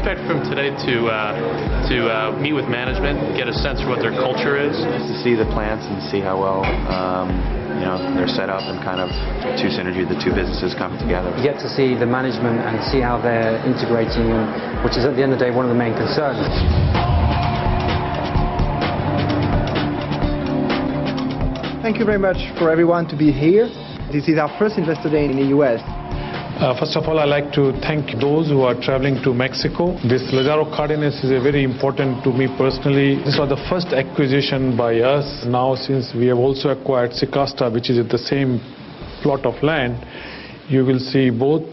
expect from today to meet with management, get a sense for what their culture is. Just to see the plants and see how well they're set up and kind of the two businesses coming together. You get to see the management and see how they're integrating, which is at the end of the day one of the main concerns. Thank you very much for everyone to be here. This is our first Investor Day in the US. First of all, I'd like to thank those who are traveling to Mexico. This Lázaro Cárdenas is very important to me personally. This was the first acquisition by us. Now, since we have also acquired Sicasta, which is at the same plot of land, you will see both.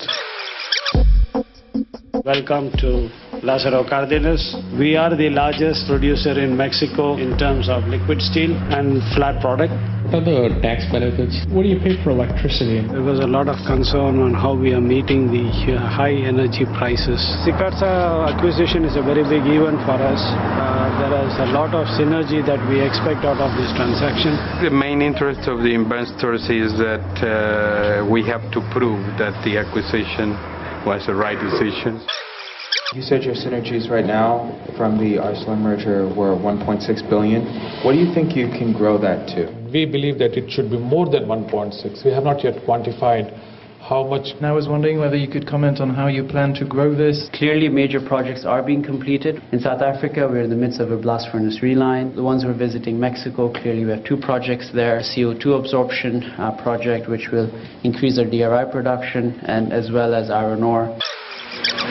Welcome to Lázaro Cárdenas. We are the largest producer in Mexico in terms of liquid steel and flat product. Other tax benefits. What do you pay for electricity? There was a lot of concern on how we are meeting the high energy prices. Sicasta acquisition is a very big event for us. There is a lot of synergy that we expect out of this transaction. The main interest of the investors is that we have to prove that the acquisition was the right decision. You said your synergies right now from the Arcelor merger were 1.6 billion. What do you think you can grow that to? We believe that it should be more than 1.6. We have not yet quantified how much. I was wondering whether you could comment on how you plan to grow this. Clearly major projects are being completed. In South Africa, we're in the midst of a blast furnace reline. The ones we're visiting Mexico, clearly we have two projects there. CO2 absorption project, which will increase our DRI production, and as well as iron ore.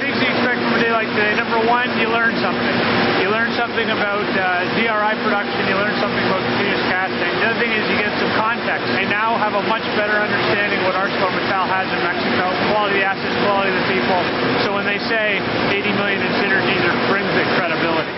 Things you expect from a day like today. Number one, you learn something. You learn something about DRI production. You learn something about continuous casting. The other thing is you get some context. I now have a much better understanding of what Arcelor Mittal has in Mexico. Quality of the assets, quality of the people. So when they say 80 million in synergies, it brings the credibility.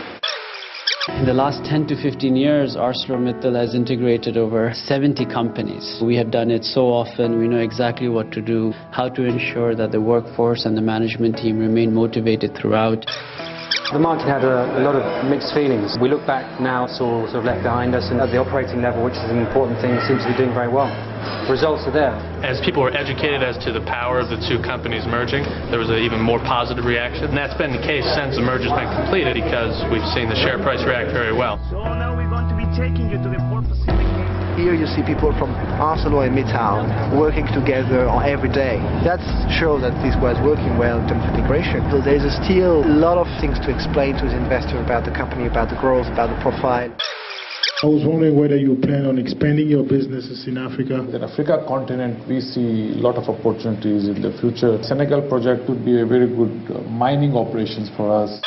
In the last 10 to 15 years, Arcelor Mittal has integrated over 70 companies. We have done it so often, we know exactly what to do, how to ensure that the workforce and the management team remain motivated throughout. The market had a lot of mixed feelings. We look back now, sort of left behind us, and at the operating level, which is an important thing, seems to be doing very well. Results are there. As people were educated as to the power of the two companies merging, there was an even more positive reaction. And that's been the case since the merger's been completed, because we've seen the share price react very well. So now we're going to be taking you to the Port Pacific. Here you see people from Arcelor and Mittal working together every day. That shows that this was working well in terms of integration. So there's still a lot of things to explain to the investor about the company, about the growth, about the profile. I was wondering whether you plan on expanding your businesses in Africa. In the Africa continent, we see a lot of opportunities in the future. Senegal project would be a very good mining operations for us.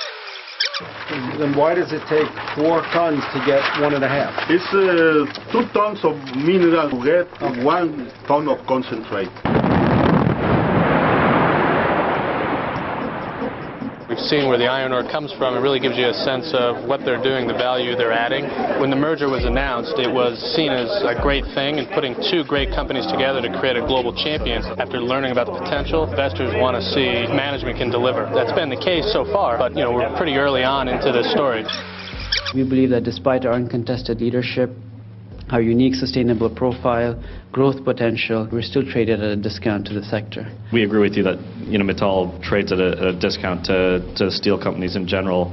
Then why does it take 4 tons to get 1.5? It's 2 tons of mineral to get 1 ton of concentrate. We've seen where the iron ore comes from. It really gives you a sense of what they're doing, the value they're adding. When the merger was announced, it was seen as a great thing, and putting two great companies together to create a global champion. After learning about the potential, investors want to see management can deliver. That's been the case so far, but we're pretty early on into this story. We believe that despite our uncontested leadership, our unique sustainable profile, growth potential, we're still traded at a discount to the sector. We agree with you that Mittal trades at a discount to steel companies in general.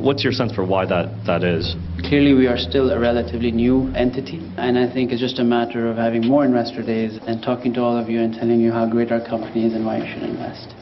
What's your sense for why that is? Clearly we are still a relatively new entity, and I think it's just a matter of having more investor days and talking to all of you and telling you how great our company is and why you should invest.